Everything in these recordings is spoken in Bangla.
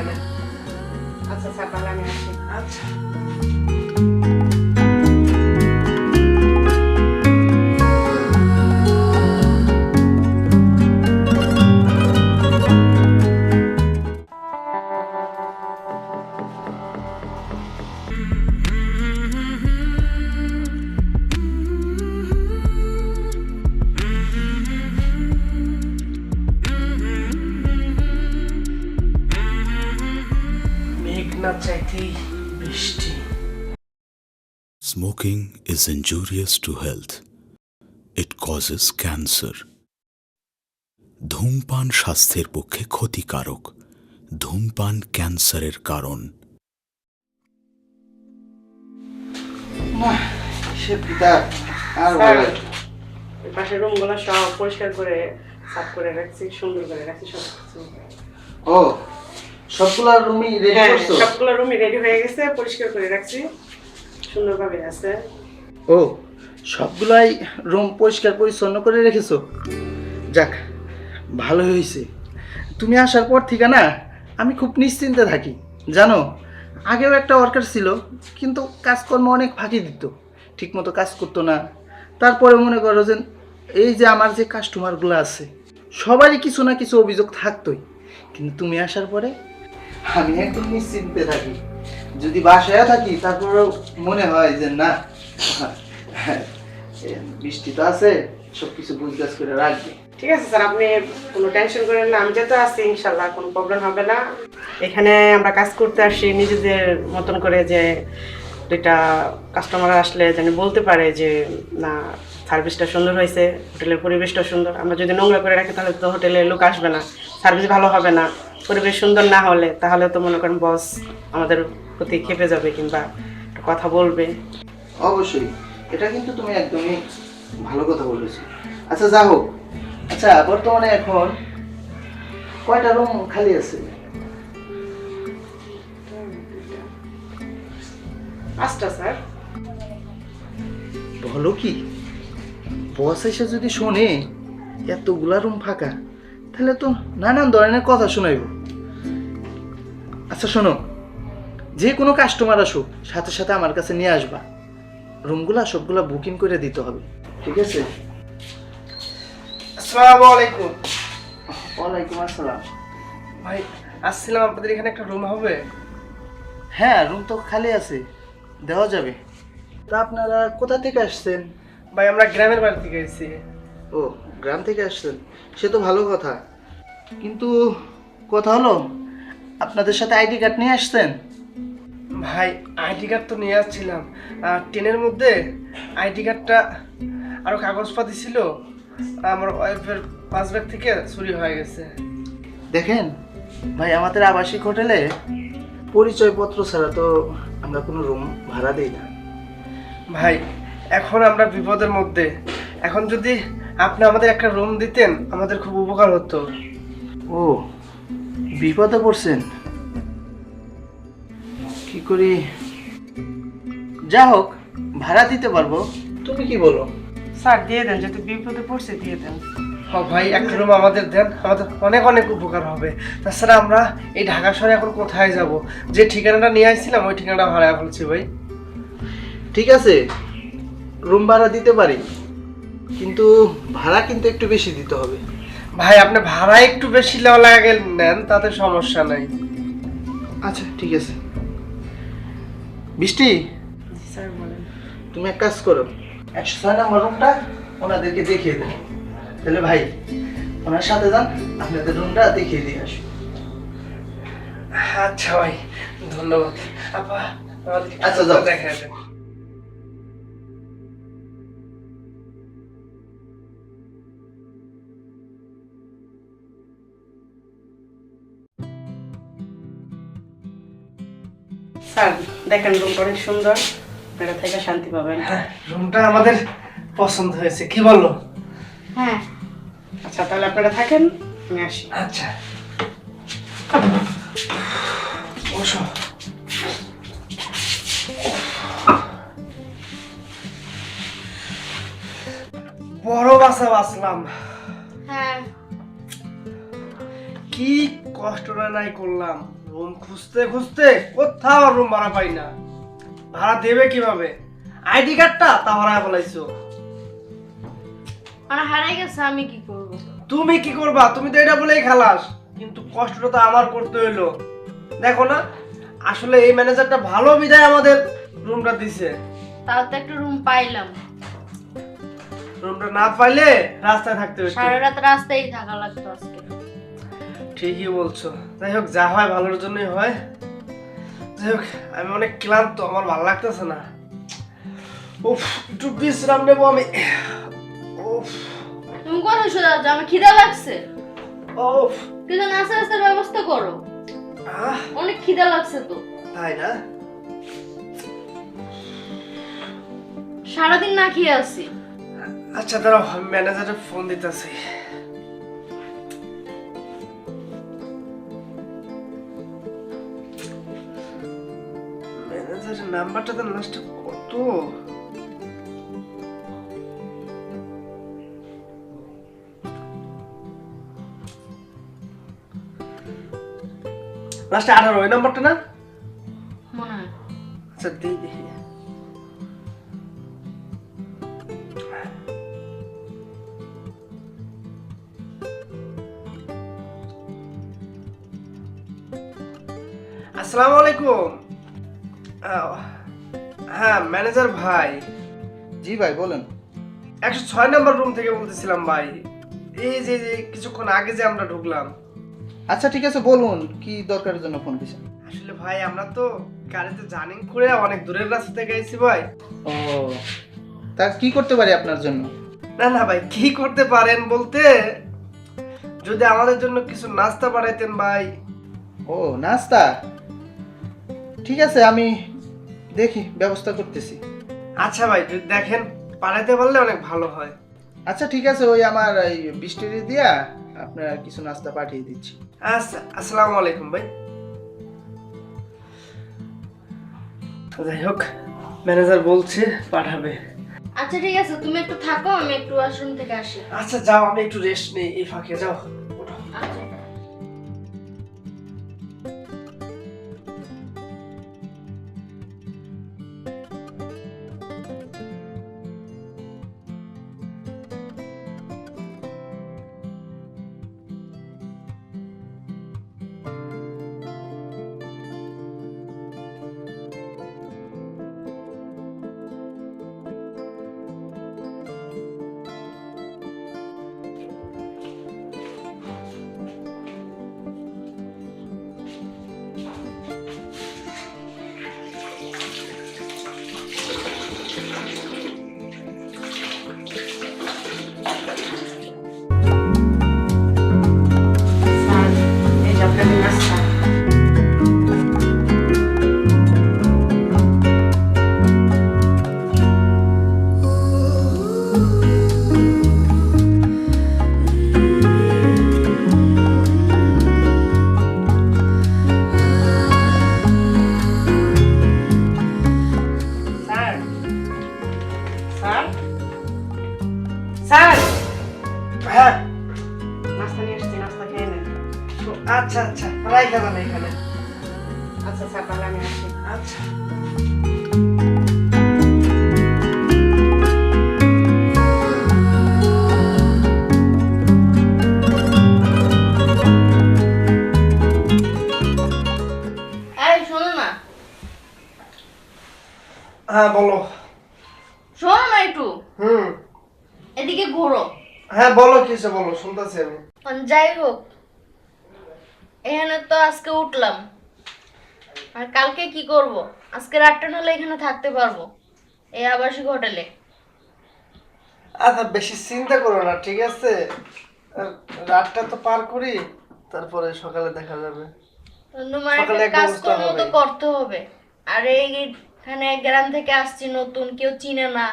এখানে। আচ্ছা স্যার, তাহলে আমি আসি। আচ্ছা। মেঘনা চাইতেই বৃষ্টি। Smoking is injurious to health. It causes cancer. ধূমপান স্বাস্থ্যের পক্ষে ক্ষতিকারক। ধূমপান ক্যান্সারের কারণ। সে পিতা আর স্যার, বলে এই পাশের রুমগুলো সব পরিষ্কার করে সাফ করে রাখছি, সুন্দর করে রাখছি সব কিছু। ও সবগুলা রুমই রেডি হ্যাঁ, করছো? সবগুলো রুমই রেডি হয়ে গেছে, পরিষ্কার করে রাখছি, সুন্দরভাবে আছে। ও সবগুলাই রুম পরিষ্কার পরিচ্ছন্ন করে রেখেছো? যাক, ভালো হয়েছে। তুমি আসার পর থেকে না আমি খুব নিশ্চিন্তে থাকি। জানো, আগেও একটা ওয়ার্কার ছিল, কিন্তু কাজকর্ম অনেক ফাঁকি দিত, ঠিকমতো কাজ করতো না। তারপরে মনে করো যে এই যে আমার যে কাস্টমারগুলো আছে সবারই কিছু না কিছু অভিযোগ থাকতোই, কিন্তু তুমি আসার পরে আমি একদম নিশ্চিন্তে থাকি। যদি বাসায় থাকি তারপরেও মনে হয় যে না, বৃষ্টি তো আছে, সব কিছু বুঝগাছ করে রাখবে। ঠিক আছে স্যার, আপনি কোনো টেনশন করেন না, আমি যেতে আসছি, ইনশাল্লাহ কোনো প্রবলেম হবে না। এখানে আমরা কাজ করতে আসি নিজেদের মতন করে, যে দুইটা কাস্টমার আসলে যেন বলতে পারে যে না, সার্ভিসটা সুন্দর হয়েছে, হোটেলের পরিবেশটা সুন্দর। আমরা যদি নোংরা করে রাখি তাহলে তো হোটেলে লোক আসবে না, সার্ভিস ভালো হবে না। পরিবেশ সুন্দর না হলে তাহলে তো মনে করেন বস আমাদের প্রতি খেপে যাবে কিংবা একটা কথা বলবে। অবশ্যই, এটা কিন্তু তুমি একদমই ভালো কথা বলেছো। আচ্ছা যা হোক, আচ্ছা বর্তমানে এখন কয়টা রুম খালি আছে? আচ্ছা স্যার। বলো কি, বস এসে যদি শোনে এতগুলা রুম ফাঁকা, তাহলে তো নানান ধরনের কথা শোনাইব। আচ্ছা শোনো, যে কোনো কাস্টমার আসুক সাথে সাথে আমার কাছে নিয়ে আসবা, রুমগুলা সবগুলা বুকিং করে দিতে হবে, ঠিক আছে? আসসালামু আলাইকুম। ওয়ালাইকুম আসসালাম। ভাই আসছিলাম, আপনাদের এখানে একটা রুম হবে? হ্যাঁ, রুম তো খালি আছে, দেওয়া যাবে। তা আপনারা কোথা থেকে আসছেন? ভাই আমরা গ্রামের বাড়ি থেকে এসেছি। ও, গ্রাম থেকে আসছেন, সে তো ভালো কথা। কিন্তু কথা হলো, আপনাদের সাথে আইডি কার্ড নিয়ে আসছেন? ভাই আইডি কার্ড তো নিয়ে আসছিলাম, আর ট্রেনের মধ্যে আইডি কার্ডটা আরও কাগজপাতি ছিল, আমার ওয়াইফের পাস ব্যাগ থেকে চুরি হয়ে গেছে। দেখেন ভাই, আমাদের আবাসিক হোটেলে পরিচয়পত্র ছাড়া তো আমরা কোনো রুম ভাড়া দিই না। ভাই এখন আমরা বিপদের মধ্যে, এখন যদি আপনি আমাদের একটা রুম দিতেন আমাদের খুব উপকার হতো। ও, বিপদে পড়ছেন, কি করি? যা হোক, ভাড়া দিতে পারবো, তুমি কি বলো? স্যার দিয়ে দেন, যেহেতু বিপদে পড়ছে দিয়ে দেন। হ্যাঁ ভাই, একটা রুম আমাদের দেন, আমাদের অনেক অনেক উপকার হবে। তাছাড়া আমরা এই ঢাকা শহরে এখন কোথায় যাব? যে ঠিকানাটা নিয়ে আসছিলাম ওই ঠিকানাটা ভাড়া ফেলছি ভাই। ঠিক আছে, রুম ভাড়া দিতে পারি, কিন্তু ভাড়া কিন্তু একটু বেশি দিতে হবে। ভাই আপনি ভাড়া একটু বেশি লাগে নেন, তাতে সমস্যা নাই। আচ্ছা ঠিক আছে। বৃষ্টি, জি স্যার বলেন। তুমি এক কাজ করো, 106 নম্বর রুমটা ওনাদেরকে দেখিয়ে দেন। তাহলে ভাই ওনার সাথে যান, আপনাদের রুমটা দেখিয়ে দিয়ে আসুন। আচ্ছা ভাই, ধন্যবাদ। আপা আমাদেরকে আচ্ছা, যাও। দেখা যাবে। স্যার দেখেন, রুমটা অনেক সুন্দর, আপনারা থেকে শান্তি পাবেন। হ্যাঁ, রুমটা আমাদের পছন্দ হয়েছে, কি বলো? হ্যাঁ আচ্ছা, তাহলে আপনারা থাকেন, আমি আসি। আচ্ছা বসো। বড় বাসা বাঁচলাম। হ্যাঁ, কি কষ্টটা নাই করলাম, রুম খুঁজতে খুঁজতে কোথাও রুম ভাড়া পাই না। ভাড়া দেবে কিভাবে? আইডি কার্ডটা তা হারায় ফেলাইছো। মানে হারাই গেছে, আমি কি করব? তুমি কি করবা? তুমি তো এটা বলেই খালাস, কিন্তু কষ্টটা তো আমার করতে হইলো। দেখো না, আসলে এই ম্যানেজারটা ভালো বিধায় আমাদের রুমটা দিছে। তাও তো একটা রুম পাইলাম। রুমটা না পাইলে রাস্তায় থাকতে হইতো। সারা রাত রাস্তায় থাকা লাগতো আজকে। ঠিকই বলছো। যাই হোক, যা হয় ভালোর জন্যই হয়। যাই হোক, আমি অনেক ক্লান্ত, আমার ভালো লাগতেছে না। উফ, একটু বিশ্রাম নেবো আমি। উফ তুমি কোথায় শুয়ে আছো? আমার খিদা লাগছে। উফ কিছু নাস্তা নাস্তার ব্যবস্থা করো, আহ, অনেক খিদা লাগছে তো। তাই না? সারাদিন না খেয়ে আছি। আচ্ছা দাঁড়াও, আমি ম্যানেজারে ফোন দিতেছি। ম্যানেজারের নাম্বারটা তো লাস্টে কত? লাস্টে 18, ওই নাম্বারটা না? মনে হয়। আচ্ছা দিই দেখি। আসসালামু আলাইকুম। হ্যাঁ ম্যানেজার ভাই, জি ভাই বলেন। 106 নম্বর রুম থেকে বলতেছিলাম ভাই। এই যে যে কিছুক্ষণ আগে যে আমরা ঢুকলাম। আচ্ছা ঠিক আছে, বলুন কি দরকারের জন্য ফোন দিয়েছেন? আসলে ভাই আমরা তো গাড়িতে জার্নি করে অনেক দূরের রাস্তা থেকে আইছি ভাই। ও, তা কি করতে পারি আপনার জন্য? না না ভাই, কি করতে পারেন বলতে, যদি আমাদের জন্য কিছু নাস্তা বানাইতেন ভাই। ও নাস্তা, ঠিক আছে আমি দেখি ব্যবস্থা করতেছি। আচ্ছা ভাই, যদি দেখেন পাঠাইতে পারলে অনেক ভালো হয়। আচ্ছা ঠিক আছে, ওই আমার এই বৃষ্টির দিয়া আপনার কিছু নাস্তা পাঠিয়ে দিচ্ছি। আচ্ছা, আসসালামু আলাইকুম ভাই। যাই হোক, ম্যানেজার বলছে পাঠাবে। আচ্ছা ঠিক আছে, তুমি একটু থাকো, আমি একটু ওয়াশরুম থেকে আসি। আচ্ছা যাও, আমি একটু রেস্ট নেই এই ফাঁকে। যাও ওঠো। আচ্ছা। স্যার, এই যে আপনাদের নাস্তা। স্যার, স্যার, স্যার, হ্যাঁ নাস্তা নিয়ে এসেছি, নাস্তা খেয়ে নেন। আচ্ছা আচ্ছা, রাইখা দেন এখানে। আচ্ছা স্যার, তাহলে আমি আসি। আচ্ছা এই শোনো না, হ্যাঁ বলো। শোনো না একটু, হুম, এদিকে ঘোরো। হ্যাঁ বলো, কিসে বলো, শুনতেছি আমি। যাই হোক, এখানে তো আজকে উঠলাম, আর কালকে কি করব? আজকে রাতটা হলে এখানে থাকতে পারবো, এই আবাসিক হোটেলে। আচ্ছা বেশি চিন্তা করো না, ঠিক আছে? রাতটা তো পার করি, তারপরে সকালে দেখা যাবে। তোমার সকালে একটা এক ব্যবস্থা কাজকর্ম তো হবে। করতে হবে। আর এইখানে গ্রাম থেকে আসছি, নতুন, কেউ চিনে না,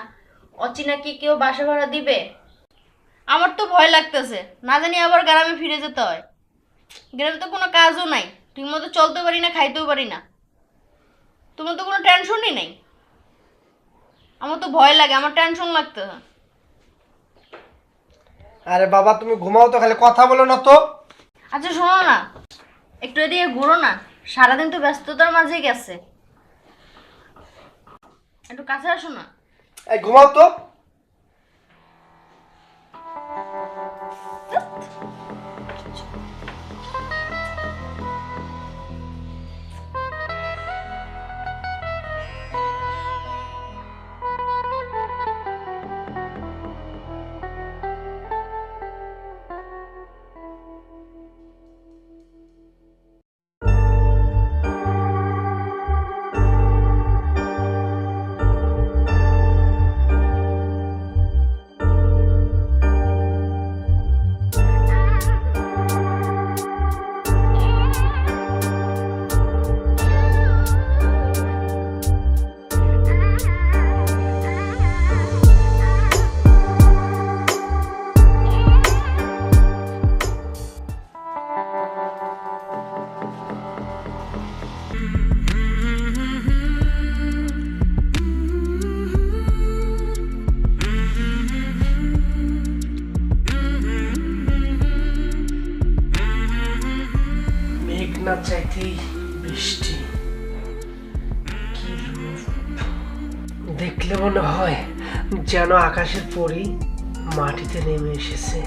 অচিনা কি কেউ বাসা ভাড়া দিবে? আমার তো ভয় লাগতেছে, না জানি আবার গ্রামে ফিরে যেতে হয়। গ্রামে তো কোনো কাজও নাই, ঠিক মতো চলতে পারি না, খাইতেও পারি না। তোমার তো কোনো টেনশনই নাই। আমার তো ভয় লাগে, আমার টেনশন লাগতেছে। আরে বাবা, তুমি ঘুমাও তো, খালি কথা বলো না তো। আচ্ছা শোনো না, একটু এদিকে ঘুরো না। সারাদিন তো ব্যস্ততার মাঝে গেছে। একটু কাছে আসো না। এই ঘুমাও তো। মেঘ না চাইতেই বৃষ্টি, কি রূপ! দেখলে মনে হয় যেন আকাশের পরি মাটিতে নেমে এসেছে।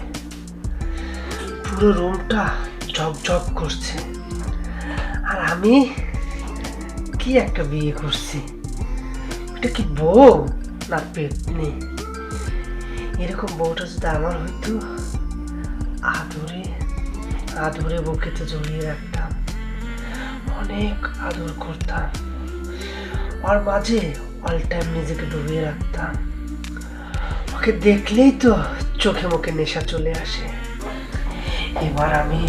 পুরো রুমটা ঝকঝক করছে। আর আমি কি একটা বিয়ে করছি, এটা কি বউ না পেতনি? এরকম বউটা যদি আমার হইতো, আদরে আদরে বুকেতে জড়িয়ে রাখতাম, অনেক আদর করতাম, আর মাঝে অল টাইম নিজেকে ডুবিয়ে রাখতাম। ওকে দেখলেই তো চোখে মুখে নেশা চলে আসে। এবার আমি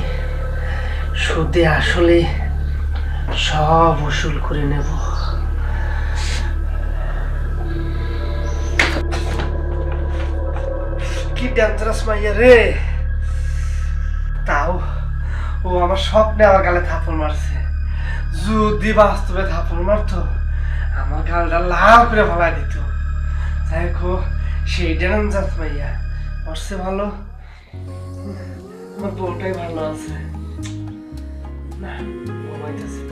সুদে আসলে সব উসুল করে নেব। কি ডেঞ্জারাস মাইয়া রে! তাও ও আমার স্বপ্নে আমার গালে থাপড় মারছে। যদি বাস্তবে থাপড় মারতো, আমার গালটা লাল করে ফেলাই দিত। যাই হোক, সেই ডেঞ্জারাস মাইয়া মারছে ভালো, আমার বউটাই ভালো আছে। না, ঘুমাইতেছে।